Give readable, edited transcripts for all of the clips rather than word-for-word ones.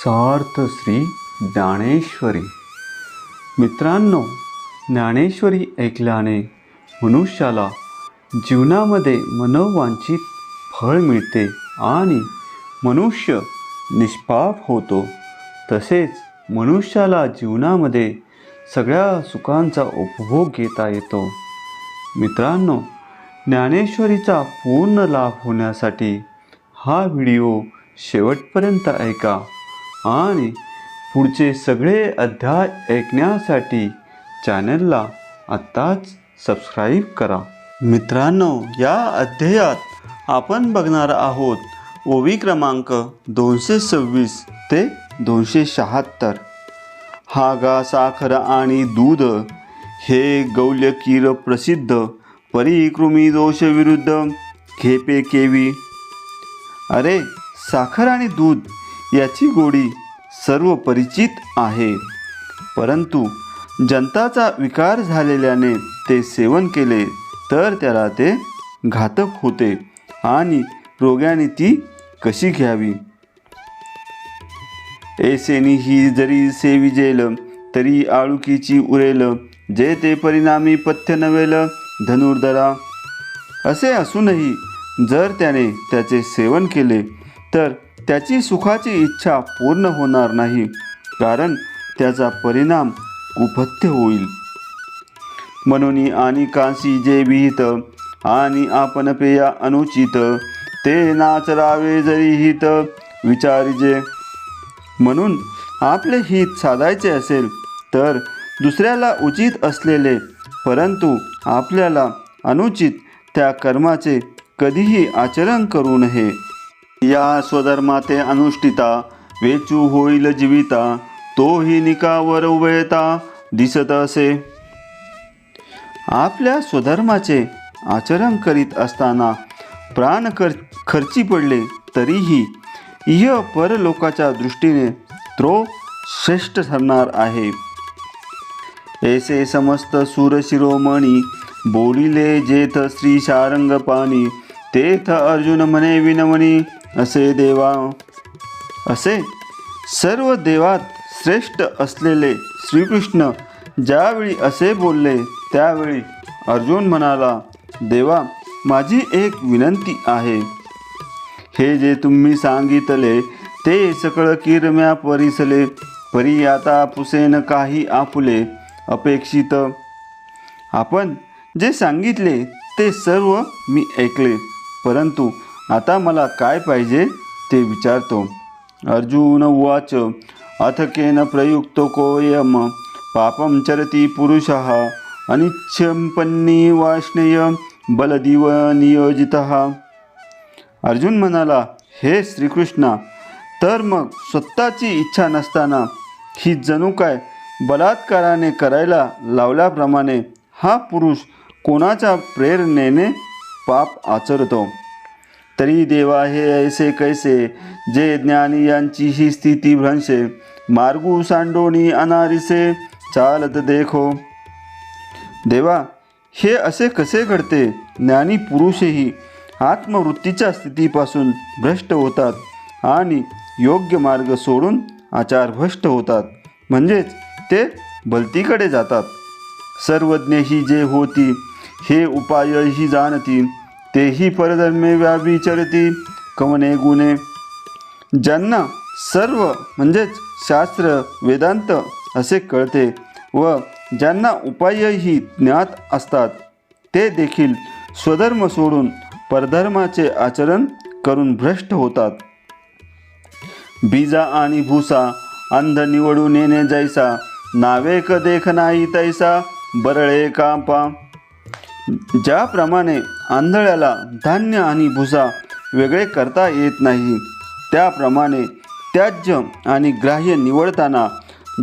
सार्थ श्री ज्ञानेश्वरी. मित्रांनो, ज्ञानेश्वरी ऐकल्याने मनुष्याला जीवनामध्ये मनोवांछित फळ मिळते आणि मनुष्य निष्पाप होतो. तसेच मनुष्याला जीवनामध्ये सगळ्या सुखांचा उपभोग घेता येतो. मित्रांनो, ज्ञानेश्वरीचा पूर्ण लाभ होण्यासाठी हा व्हिडिओ शेवटपर्यंत ऐका आणि पुढचे सगळे अध्याय ऐकण्यासाठी चॅनलला आत्ताच सबस्क्राईब करा. मित्रांनो, या अध्यायात आपण बघणार आहोत ओवी क्रमांक 226 ते 276. हागा साखर आणि दूध हे गौल्यकीर प्रसिद्ध, परिकृमी दोष विरुद्ध खेपे केवी. अरे, साखर आणि दूध याची गोडी सर्व परिचित आहे, परंतु जंताचा विकार झालेल्याने ते सेवन केले तर त्याला ते घातक होते आणि रोग्याने ती कशी घ्यावी. ऐसेनी ही जरी सेविजेल तरी आळुकीची उरेल, जे ते परिणामी पथ्य नवेल धनुर्धरा. असे असूनही जर त्याने त्याचे सेवन केले तर त्याची सुखाची इच्छा पूर्ण होणार नाही, कारण त्याचा परिणाम कुपथ्य होईल. म्हणून आणि कांसी जे विहित आणि आपण पेया अनुचित, ते नाचरावे जरी हित विचारिजे. म्हणून आपले हित साधायचे असेल तर दुसऱ्याला उचित असलेले परंतु आपल्याला अनुचित त्या कर्माचे कधीही आचरण करू नये. या स्वधर्माते अनुष्ठिता वेचू होईल जीविता, तोही निकावर उभयता दिसत असे. आपल्या स्वधर्माचे आचरण करीत असताना प्राण खर्ची पडले तरीही इह परलोकाच्या दृष्टीने तो श्रेष्ठ ठरणार आहे. ऐसे समस्त सूरशिरोमणी बोलिले जेथ श्री शारंग पाणी, तेथ अर्जुन म्हणे विनवणी असे देवा. असे सर्व देवात श्रेष्ठ असलेले श्रीकृष्ण ज्यावेळी असे बोलले त्यावेळी अर्जुन म्हणाला, देवा, माझी एक विनंती आहे. हे जे तुम्ही सांगितले ते सकळ किरम्या परिसले, परी आता पुसेन काही आपुले अपेक्षित. आपण जे सांगितले ते सर्व मी ऐकले, परंतु आता मला काय पाहिजे ते विचारतो. अर्जुन उवाच अथ केन प्रयुक्तो कोयम पापम चरती पुरुषः अनिच्छंपन्नी वाष्णेय बलदिव नियोजितः. अर्जुन म्हणाला, हे श्रीकृष्णा, तर मग स्वतःची इच्छा नसताना ही जणू काय बलात्काराने करायला लावल्याप्रमाणे हा पुरुष कोणाच्या प्रेरणेने पाप आचरतो. तरी देवा हे ऐसे कैसे, जे ज्ञानी यांची ही स्थिती भ्रंशे, मार्गू सांडोनी अनारिसे चालत देखो. देवा, हे असे कसे घडते? ज्ञानी पुरुषही आत्मवृत्तीच्या स्थितीपासून भ्रष्ट होतात आणि योग्य मार्ग सोडून आचारभ्रष्ट होतात, म्हणजेच ते भलतीकडे जातात. सर्वज्ञ ही जे होती, हे उपाय ही जाणती, तेही परधर्मे व्याभिचरती कवने गुणे. ज्यांना सर्व म्हणजेच शास्त्र वेदांत असे कळते व ज्यांना उपायही ज्ञात असतात, ते देखील स्वधर्म सोडून परधर्माचे आचरण करून भ्रष्ट होतात. बीजा आणि भूसा अंध निवडून येणे जैसा, नावेक देख नाही तैसा बरळे कांपा. ज्याप्रमाणे आंधळ्याला धान्य आणि भुसा वेगळे करता येत नाही, त्याप्रमाणे त्याज्य आणि ग्राह्य निवडताना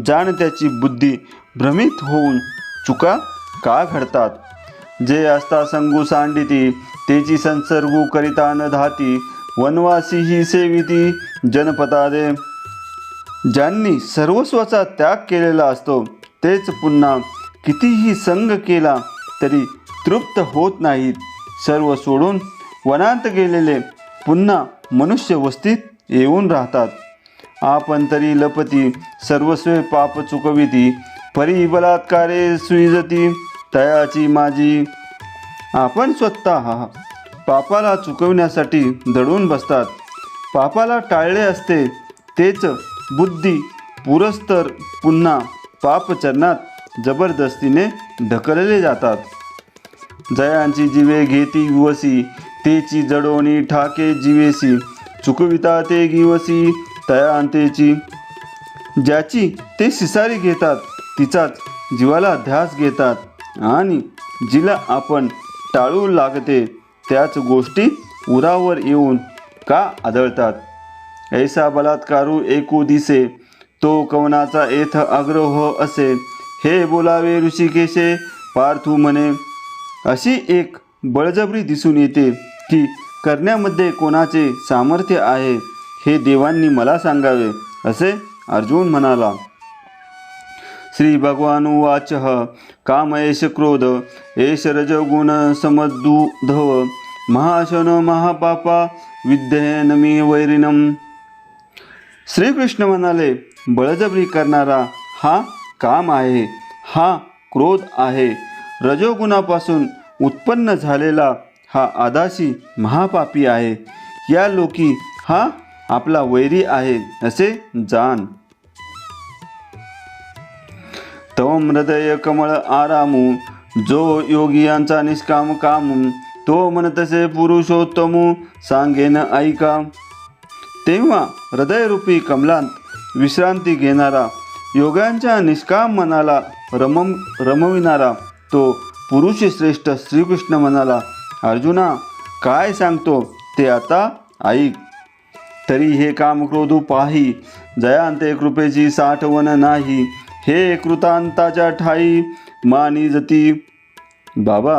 जाणत्याची बुद्धी भ्रमित होऊन चुका का घडतात. जे असता संगू सांडिती, तेची संसर्गू करिता न धाती, वनवासी ही सेविती जनपदादे. ज्यांनी सर्वस्वाचा त्याग केलेला असतो तेच पुन्हा कितीही संग केला तरी तृप्त होत नाहीत. सर्व सोडून वनांत गेलेले पुन्हा मनुष्य वस्तीत येऊन राहतात. आपण तरी लपती सर्वस्वे पाप चुकविती परी बलात्कारे सुईजती तयाची माझी. आपण स्वतः पापाला चुकविण्यासाठी दडून बसतात. पापाला टाळले असते तेच बुद्धी पुरस्तर पुन्हा पापचरणात जबरदस्तीने ढकलले जातात. जयांची जीवे घेती विवसी तेची जडोनी ठाके जीवेसी चुकविता ते गिवसी तयांतेची. ज्याची ते शिसारी घेतात तिचाच जीवाला ध्यास घेतात आणि जिला आपण टाळू लागते त्याच गोष्टी उरावर येऊन का आदळतात. ऐसा बलात्कारू एकू दिसे तो कवनाचा एथ आग्रह असे हे बोलावे ऋषिकेशे पार्थू म्हणे. अशी एक बळजबरी दिसून येते की करण्यामध्ये कोणाचे सामर्थ्य आहे हे देवांनी मला सांगावे असे अर्जुन म्हणाला. श्री भगवान उवाच काम एष क्रोध एष रजगुण समदुधव महाशन महापापा विद्येन मी वैरिणम. श्रीकृष्ण म्हणाले, बळजबरी करणारा हा काम आहे, हा क्रोध आहे. रजोगुणापासून उत्पन्न झालेला हा आदाशी महापापी आहे. या लोकी हा आपला वैरी आहे असे जाण. तवम हृदय कमळ आरामू जो योगियांचा निष्काम कामू तो म्हणतसे पुरुषोत्तमू सांगेन ऐका. तेव्हा हृदयरूपी कमलांत विश्रांती घेणारा योगांच्या निष्काम मनाला रमविणारा तो पुरुष श्रेष्ठ श्रीकृष्ण म्हणाला, अर्जुना काय सांगतो ते आता ऐक. तरी हे काम क्रोधू पाही जयांते कृपेची साठवण नाही हे कृतांताच्या ठाई मानी जती. बाबा,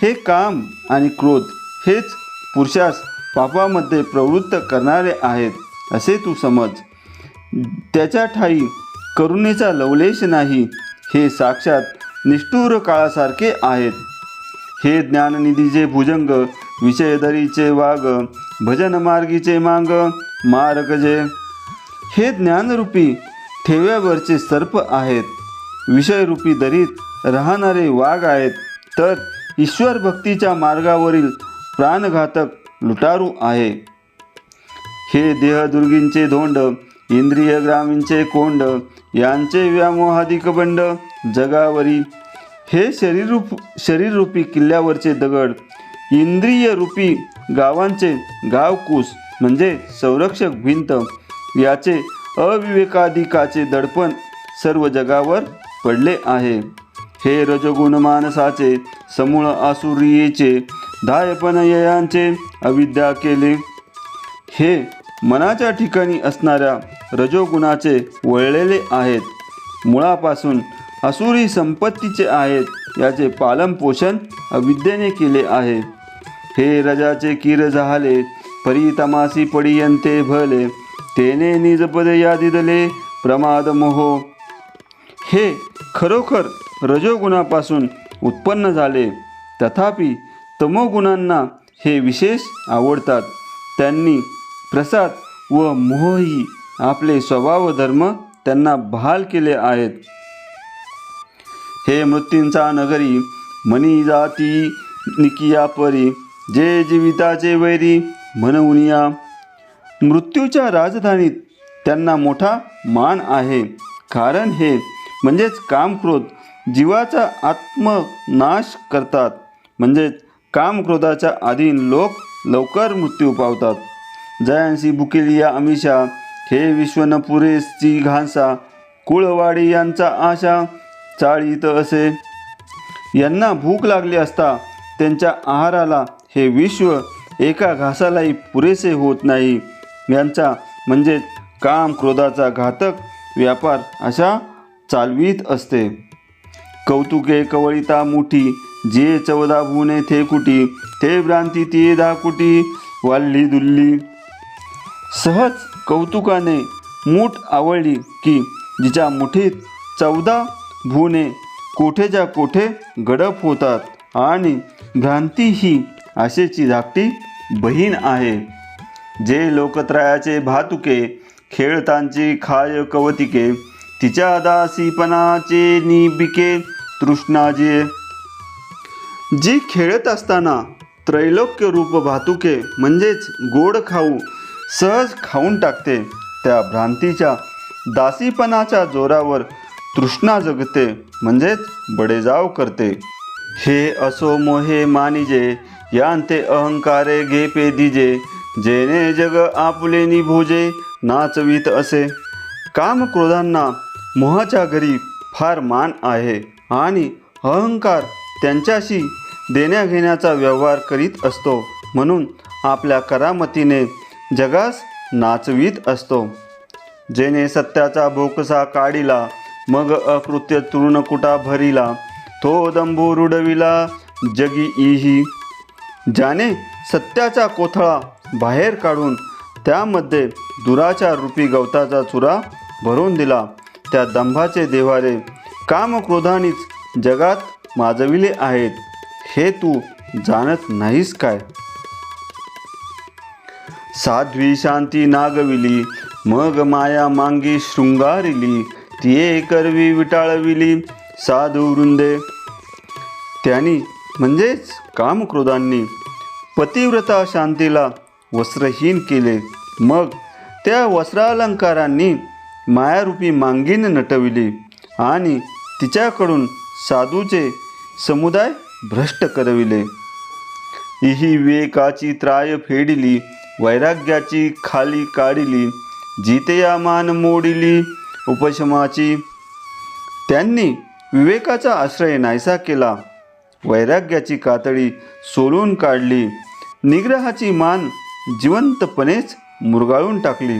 हे काम आणि क्रोध हेच पुरुषास पापामध्ये प्रवृत्त करणारे आहेत असे तू समज. त्याच्या ठाई करुणेचा लवलेश नाही. हे साक्षात निष्ठुर काळासारखे आहेत. हे ज्ञाननिधीचे भुजंग विषयदरीचे वाग भजन मार्गीचे मांग मार्ग जे. हे ज्ञानरूपी ठेव्यावरचे सर्प आहेत. विषयरूपी दरीत राहणारे वाघ आहेत. तर ईश्वर भक्तीच्या मार्गावरील प्राणघातक लुटारू आहे. हे देहदुर्गींचे धोंड इंद्रिय ग्रामींचे कोंड यांचे व्यामोहाधिक बंड जगावरी. हे शरीररूपी किल्ल्यावरचे दगड इंद्रियरूपी गावांचे गावकूस म्हणजे संरक्षक भिंत याचे अविवेकाधिकाचे दडपण सर्व जगावर पडले आहे. हे रजगुण मानसाचे समूळ आसुरियेचे धायपण ययांचे अविद्या केले. हे मनाच्या ठिकाणी असणाऱ्या रजोगुणाचे वळलेले आहेत. मुळापासून असुरी संपत्तीचे आहेत. याचे पालनपोषण अविद्येने केले आहे. हे रजाचे कीर झाले परी तमासी पडियंते भले तेने निजपद यादिदले प्रमाद मोहो. हे खरोखर रजोगुणापासून उत्पन्न झाले. तथापि तमोगुणांना हे विशेष आवडतात. त्यांनी प्रसाद व मोहही आपले स्वभाव धर्म त्यांना बहाल केले आहेत. हे मृत्यूंचा नगरी मनी जाती निकिया परी जे जीविताचे वैरी म्हणून या. मृत्यूच्या राजधानीत त्यांना मोठा मान आहे. कारण हे म्हणजेच कामक्रोध जीवाचा आत्मनाश करतात. म्हणजेच कामक्रोधाच्या अधीन लोक लवकर मृत्यू पावतात. जयांशी भुकेली या अमिषा हे विश्वन पुरेसची घासा कुळवाडी यांचा आशा चाळीत असे. यांना भूक लागली असता त्यांच्या आहाराला हे विश्व एका घासालाही पुरेसे होत नाही. यांचा म्हणजेच काम क्रोधाचा घातक व्यापार अशा चालवीत असते. कौतुके कवळिता मुठी जे 14 भुवने थे कुटी ते भ्रांती ती दाकुटी वाल्ली दुल्ली. सहज कौतुकाने मूठ आवळली की जिच्या मुठीत 14 भुवने कोठेच्या कोठे गडप होतात आणि भ्रांती ही आशेची धाकटी बहीण आहे. जे लोकत्रयाचे भातुके खेळतांची खाय कवतिके, तिच्या दासीपणाचे निबिके तृष्णाजिये. जी खेळत असताना त्रैलोक्य रूप भातुके म्हणजेच गोड खाऊ सहज खाऊन टाकते, त्या भ्रांतीच्या दासीपणाच्या जोरावर तृष्णा जगते म्हणजेच बडेजाव करते. हे असो मोहे मानिजे, यांते अहंकारे घे पेदिजे, जेणे जग आपुले निभोजे नाचवीत असे. काम क्रोधांना मोहाच्या घरी फार मान आहे आणि अहंकार त्यांच्याशी देण्याघेण्याचा व्यवहार करीत असतो, म्हणून आपल्या करामतीने जगास नाचवीत असतो. जेणे सत्याचा भोकसा काढिला, मग अकृत्य तृणकुटा भरिला, तो दंभू रुडविला जगी इही. ज्याने सत्याचा कोथळा बाहेर काढून त्यामध्ये दुराचार रूपी गवताचा चुरा भरून दिला, त्या दंभाचे देव्हारे कामक्रोधानीच जगात माजविले आहेत, हे तू जाणत नाहीस काय. साध्वी शांती नागविली, मग माया मांगी शृंगारिली, तिये करवी विटाळविली साधू वृंदे. त्यांनी म्हणजेच कामक्रोधांनी पतिव्रता शांतीला वस्त्रहीन केले, मग त्या वस्त्रालंकारांनी मायारूपी मांगीन नटविली आणि तिच्याकडून साधूचे समुदाय भ्रष्ट करविले. इही विवेकाची त्राय फेडिली, वैराग्याची खाली काढिली, जितया मान मोडिली उपशमाची. त्यांनी विवेकाचा आश्रय नाहीसा केला, वैराग्याची कातडी सोलून काढली, निग्रहाची मान जिवंतपणेच मुरगाळून टाकली.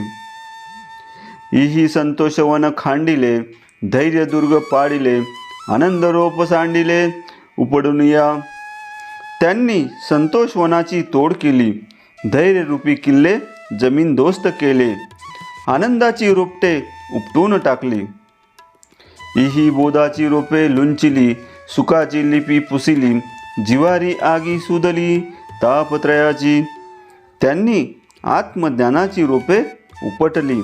इही संतोषवन खांडिले, धैर्यदुर्ग पाडिले, आनंदरोप सांडिले उपडून या. त्यांनी संतोषवनाची तोड केली, धैर्यरूपी किल्ले जमीनदोस्त केले, आनंदाची रोपटे उपटून टाकली. इही बोधाची रोपे लुंचिली, सुखाची लिपी पुसिली, जिवारी आगी सुदली तापत्रयाची. त्यांनी आत्मज्ञानाची रोपे उपटली,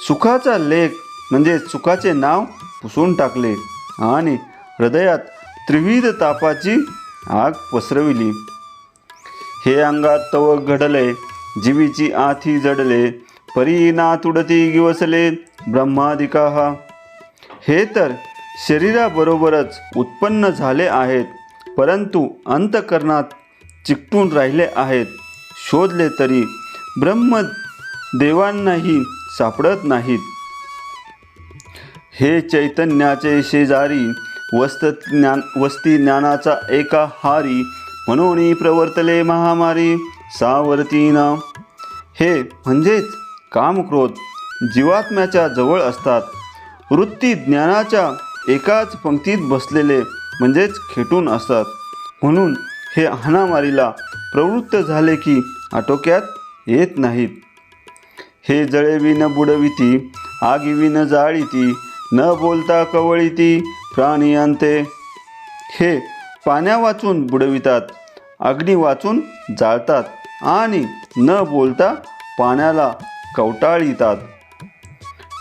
सुखाचा लेख म्हणजे सुखाचे नाव पुसून टाकले आणि हृदयात त्रिविध तापाची आग पसरविली. हे अंगात तव घडले, जीवीची आथी जडले, परी ना तुडती गिवसले ब्रह्मादिकाहा. हे तर शरीराबरोबरच उत्पन्न झाले आहेत, परंतु अंतःकरणात चिकटून राहिले आहेत. शोधले तरी ब्रह्मदेवांनाही सापडत नाहीत. हे चैतन्याचे शेजारी, वस्ती ज्ञानाचा एका हारी, म्हणून प्रवर्तले महामारी सावरतीना. हे म्हणजेच कामक्रोध जीवात्म्याच्या जवळ असतात. वृत्ती ज्ञानाच्या एकाच पंक्तीत बसलेले म्हणजेच खेटून असतात, म्हणून हे हाणामारीला प्रवृत्त झाले की आटोक्यात येत नाहीत. हे जळेवी न बुडविती, आगिवी न जाळीती, न बोलता कवळीती प्राणी अंते. हे पाण्या वाचून बुडवितात, अग्नी वाचून जाळतात आणि न बोलता पाण्याला कवटाळीतात.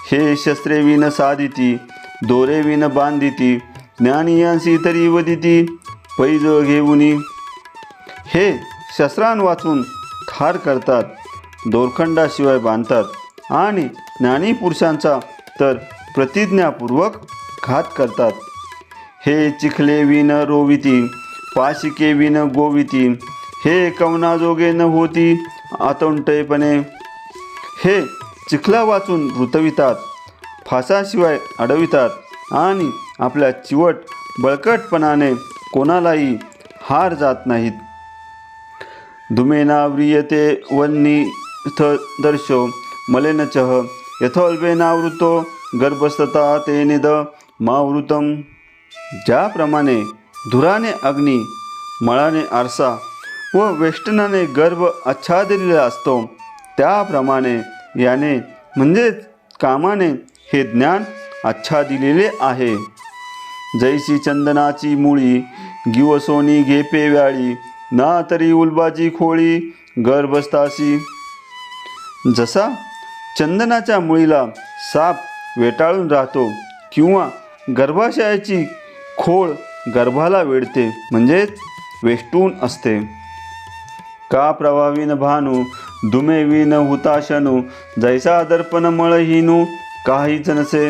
हे शस्त्रे विन साधिती, दोरे विन बांधिती, ज्ञानियांसी तरी वदिती पैज घेऊनी. हे शस्त्रां वाचून ठार करतात, दोरखंडाशिवाय बांधतात आणि ज्ञानी पुरुषांचा तर प्रतिज्ञापूर्वक घात करतात. हे चिखले विन रोविती, पाशिके विन गोविती, हे कवनाजोगे न होती आतंटयपणे. हे चिखला वाचून रुतवितात, फासाशिवाय अडवितात आणि आपल्या चिवट बळकटपणाने कोणालाही हार जात नाहीत. धुमेना व्रियते वन्निथ दर्शो मलेनचः, यथोल्बेनावृतो गर्भस्तता ते निद मावृतम. ज्याप्रमाणे धुराने अग्नी, मळाने आरसा व वेष्टनाने गर्भ आच्छादलेला असतो, त्याप्रमाणे याने म्हणजेच कामाने हे ज्ञान आच्छादिलेले आहे. जैसी चंदनाची मुळी, गिवसोनी घेपे व्याळी, ना तरी उलबाची खोळी गर्भस्थासी. जसा चंदनाच्या मुळीला साप वेटाळून राहतो किंवा गर्भाशयाची खोळ गर्भाला वेढते म्हणजेच वेष्टून असते. का प्रभावीन भानू धुमेवीन हुताशनू जैसा दर्पण मळहीनू काहीच नसे.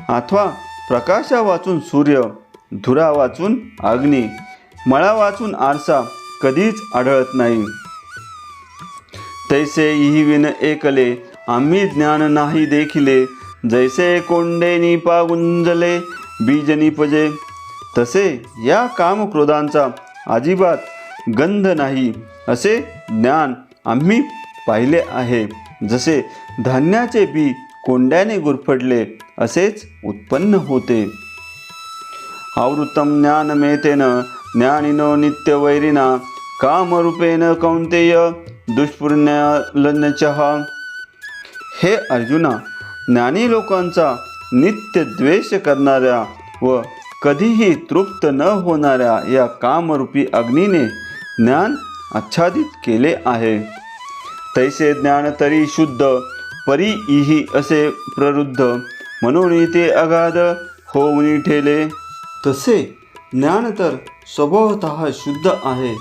अथवा प्रकाशा वाचून सूर्य, धुरा वाचून अग्नी, मळा वाचून आरसा कधीच आढळत नाही. तैसे इही विन एकले आम्ही ज्ञान नाही देखिले जैसे कोंडे निपा गुंजले बीज निपजे. तसे या कामक्रोधांचा अजिबात गंध नाही असे ज्ञान आम्ही पाहिले आहे. जसे धान्याचे बी कोंड्याने गुरफटले असेच उत्पन्न होते. आवृत्तम ज्ञानमेतेन ज्ञानिनो नित्यवैरिणा कामरूपेण कौंतेय दुष्पुण्यलन्यचः. हे अर्जुना, ज्ञानी लोकांचा नित्य द्वेष करणाऱ्या व कधीही तृप्त न होणाऱ्या या कामरूपी अग्नीने ज्ञान आच्छादित केले आहे. तैसे ज्ञान तरी शुद्ध परी इही असे प्ररुद्ध म्हणून ते अगाध होऊन ठेले. तसे ज्ञान तर स्वभावतः शुद्ध आहे,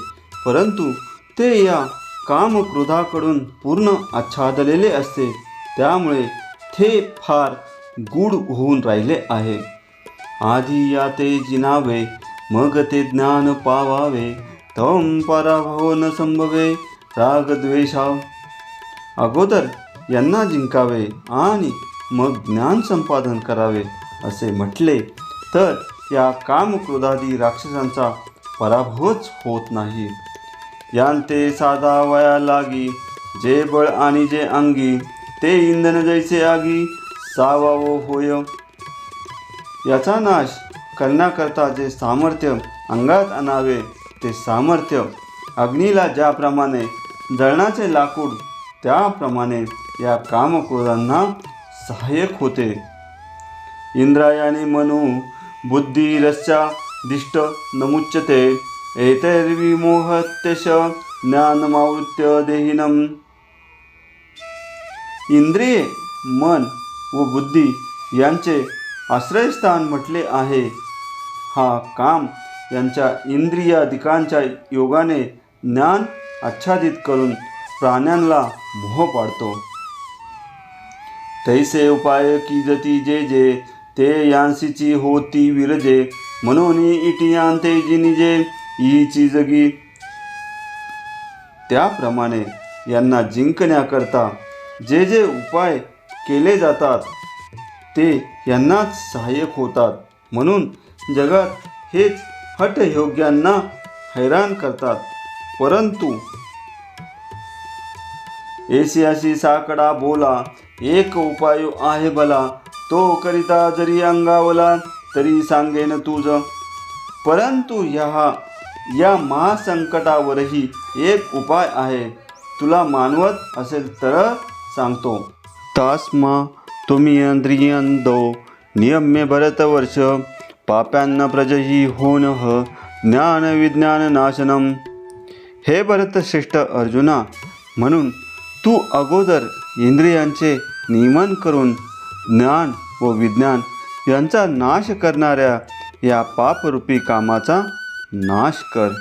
परंतु ते या कामक्रोधाकडून पूर्ण आच्छादलेले असते, त्यामुळे ते फार गूढ होऊन राहिले आहे. आधी या ते जिनावे मग ते ज्ञान पावावे तम पराभव न संभवे राग द्वेषाव. अगोदर यांना जिंकावे आणि मग ज्ञान संपादन करावे असे म्हटले तर या कामक्रोधादी राक्षसांचा पराभवच होत नाही. यांते साधा वया लागी जे बळ आणि जे अंगी ते इंधन जैसे आगी सावावो होय. याचा नाश करण्याकरता जे सामर्थ्य अंगात आणावे ते सामर्थ्य अग्नीला ज्याप्रमाणे जळणाचे लाकूड त्याप्रमाणे या कामक्रोधांना सहाय्यक होते. इंद्रायानी मनू बुद्धी रस्या दिष्ट नमुच्यते एतैर्विमोहत्यश ज्ञानमावृत्य देहिनम. इंद्रिये, मन व बुद्धी यांचे आश्रयस्थान म्हटले आहे. हा काम यांच्या इंद्रियादिकांच्या योगाने ज्ञान आच्छादित करून प्राण्यांना मोह पाडतो. तैसे उपाय की जती जे जे ते यांसीची होती विरजे म्हणून इटियांते जिनिजे ईची जगी. त्याप्रमाणे यांना जिंकण्याकरता जे जे उपाय केले जातात ते यांनाच सहाय्यक होतात, म्हणून जगात हेच हठयोग्यांना हैराण करतात. परंतु ऐसियाशी साकडा बोला एक उपाय आहे भला तो करिता जरी अंगावला तरी सांगेन तुझ. परंतु या महासंकटावरही एक उपाय आहे, तुला मानवत असेल तर सांगतो. तास्मा तुम्ही इंद्रियंदो नियम्य भरतवर्ष पाप्यांना प्रजही होनः ज्ञान विज्ञान नाशनम. हे भरतश्रेष्ठ अर्जुना, म्हणून तू अगोदर इंद्रियांचे नियमन करून ज्ञान व विज्ञान यांचा नाश करणाऱ्या या पापरूपी कामाचा नाश कर.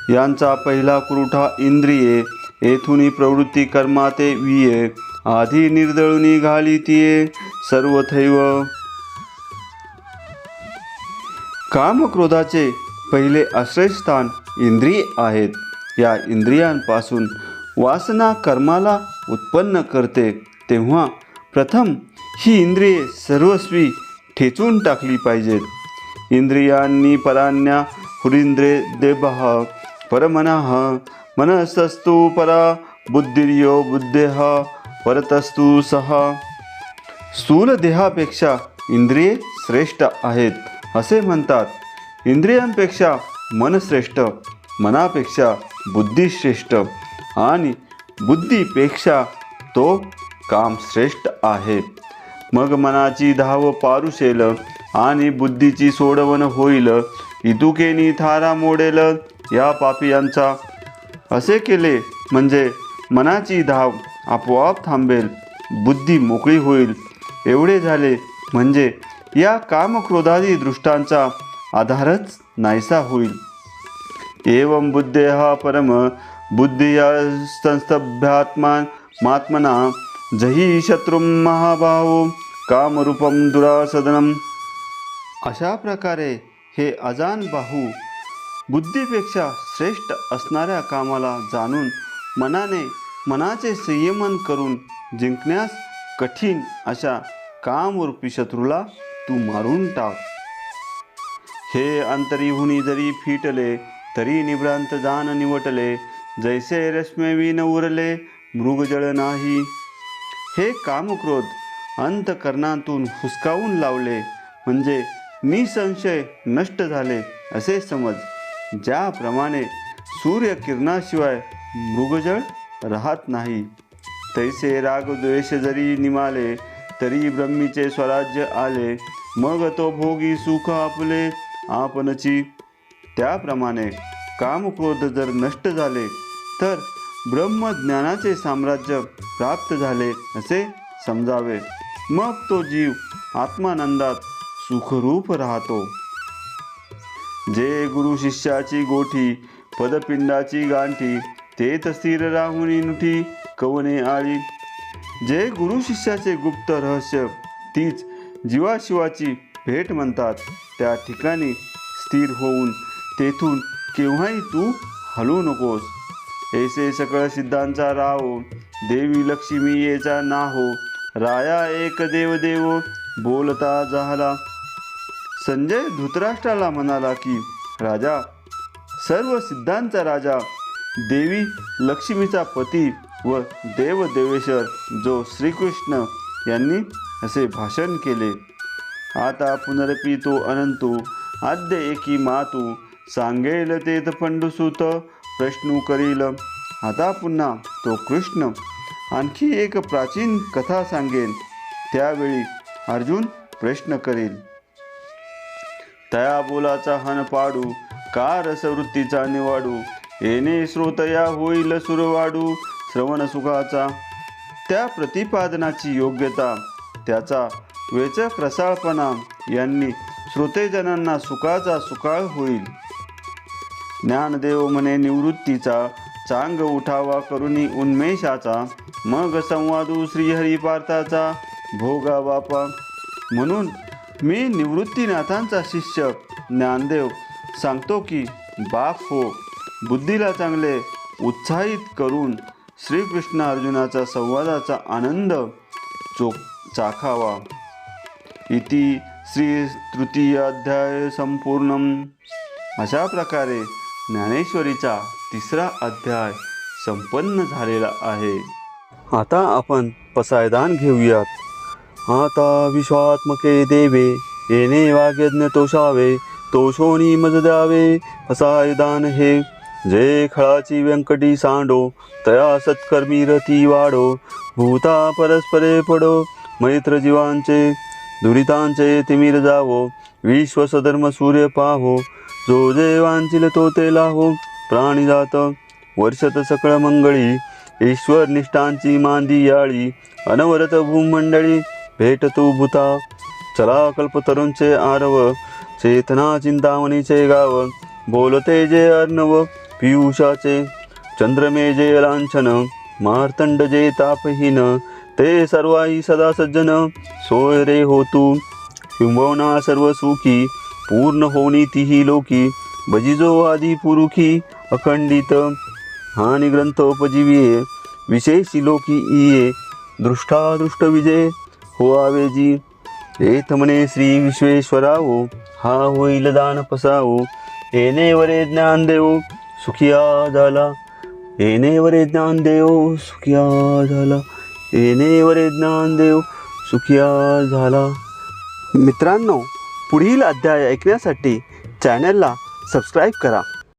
यांचा पहिला कुरुठा इंद्रिये येथुनी प्रवृत्ती कर्माते विये आधी निर्दळुनी घालितिये सर्वथैव. कामक्रोधाचे पहिले आश्रयस्थान इंद्रिये आहेत. या इंद्रियांपासून वासना कर्माला उत्पन्न करते, तेव्हा प्रथम ही इंद्रिये सर्वस्वी ठेचून टाकली पाहिजेत. इंद्रियांनी परान्या हुरींद्रे देवः परमनः मनस्तस्तु परा बुद्धिर्यो बुद्धेः परतस्तु सह. स्थूल देहापेक्षा इंद्रिये श्रेष्ठ आहेत असे म्हणतात. इंद्रियांपेक्षा मन श्रेष्ठ, मनापेक्षा बुद्धी श्रेष्ठ आणि बुद्धीपेक्षा तो काम श्रेष्ठ आहे. मग मनाची धाव पारुशेल आणि बुद्धीची सोडवण होईल. इतुकेनी थारा मोडेल या पापियांचा. असे केले म्हणजे मनाची धाव आपोआप थांबेल बुद्धी मोकळी होईल. एवढे झाले म्हणजे या कामक्रोधादी दृष्टांचा आधारच नाहीसा होईल. एवं बुद्धेः परम बुद्धिया संस्तभ्यात्मात्मना जही शत्रुं महाभावो कामरूपं दुरासदनम. अशा प्रकारे हे अजान बाहू बुद्धीपेक्षा श्रेष्ठ असणाऱ्या कामाला जाणून मनाचे संयमन करून जिंकण्यास कठीण अशा कामरूपी शत्रूला तू मारून टाक. हे अंतरीहुनी जरी फिटले तरी निभ्रांत जान निवटले, जैसे रश्मेविन उरले मृगजळ नाही. हे कामक्रोध अंतकरणातून हुसकावून लावले म्हणजे निसंशय नष्ट झाले असे समज. ज्याप्रमाणे सूर्यकिरणाशिवाय मृगजळ राहत नाही, तैसे रागद्वेष जरी निमाले तरी ब्रह्मीचे स्वराज्य आले. मग तो भोगी सुख आपले आपणची. त्याप्रमाणे कामक्रोध जर नष्ट झाले तर ब्रह्मज्ञानाचे साम्राज्य प्राप्त झाले असे समजावे. मग तो जीव आत्मानंदात सुखरूप राहतो. जे गुरु शिष्याची गोठी पदपिंडाची गांठी, तेथ स्थिर राहुनी नुठी कवने आळी. जे गुरु शिष्याचे गुप्त रहस्य तीच जीवाशिवाची भेट म्हणतात, त्या ठिकाणी स्थिर होऊन तेथून केव्हाही तू हलू नकोस. ऐसे सकळ सिद्धांचा राहो देवी लक्ष्मी येचा नाहो, राया एक देव देव बोलता झाला. संजय धृतराष्ट्राला म्हणाला की राजा, सर्व सिद्धांचा राजा, देवी लक्ष्मीचा पती व देव देवेश्वर जो श्रीकृष्ण यांनी असे भाषण केले. आता पुनरपी तो अनंतू आद्य एकी मातू, सांगेल तेथ पंडुसूत प्रश्न करील. आता पुन्हा तो कृष्ण आणखी एक प्राचीन कथा सांगेन, त्यावेळी अर्जुन प्रश्न करेल. तया बोलाचा हन पाडू, का रसवृत्तीचा निवाडू, येणे श्रोतया होईल सुरवाडू श्रवण सुखाचा. त्या प्रतिपादनाची योग्यता, त्याचा वेचक रसाळपणा यांनी श्रोतेजनांना सुखाचा सुकाळ होईल. ज्ञानदेव म्हणे निवृत्तीचा, चांग उठावा करुणी उन्मेषाचा, मग संवादू श्रीहरिपार्थाचा भोगा बापा. म्हणून मी निवृत्तीनाथांचा शिष्य ज्ञानदेव सांगतो की बाप हो, बुद्धीला चांगले उत्साहित करून श्रीकृष्ण अर्जुनाचा संवादाचा आनंद चाखावा. इति श्री तृतीय अध्याय संपूर्णम. अशा प्रकारे ज्ञानेश्वरीचा तिसरा अध्याय संपन्न झालेला आहे. आता आपण पसायदान घेऊयात. आता विश्वात्मके देवे, येणे वाग्यज्ञ तोषावे, तोषोनी मज द्यावे पसायदान हे. जे खळाची व्यंकटी सांडो, तया सत्कर्मी रती वाढो, भूता परस्परे पडो, मैत्र जीवांचे दुरितांचे तिमिर जावो, विश्वसधर्म सूर्य पाहो, जो जे वांचिल तो ते लाहो. प्राणीजात वर्षत सकळ मंगळी, ईश्वर निष्ठांची मांदी याळी, अनवरत भूमंडळी भेट तू भूता. चला कल्पतरूंचे आरव, चेतना चिंतामणीचे गाव, बोलते जे अर्णव पियुषाचे. चंद्रमे जे लांछन, मार्तंड जे तापहीन, ते सर्वाही सदा सज्जन सोय रे हो तू. किंबहुना सर्व सुखी पूर्ण होनी तिही लोकी, बजिजो आदी पुरुखी अखंडित. हानी ग्रंथोपजीविये विशेषी लोकी इये, दृष्टादृष्ट विजय हो आवेजी. एथ म्हणे श्री विश्वेश्वरावो, हा होईल दान पसावो, येणे वरे ज्ञान देव सुखिया झाला. येणे वरे ज्ञान देव सुखिया झाला. येणे वरे ज्ञान देव सुखिया झाला. मित्रांनो, पुढील अध्याय ऐकण्यासाठी चॅनलला सबस्क्राईब करा.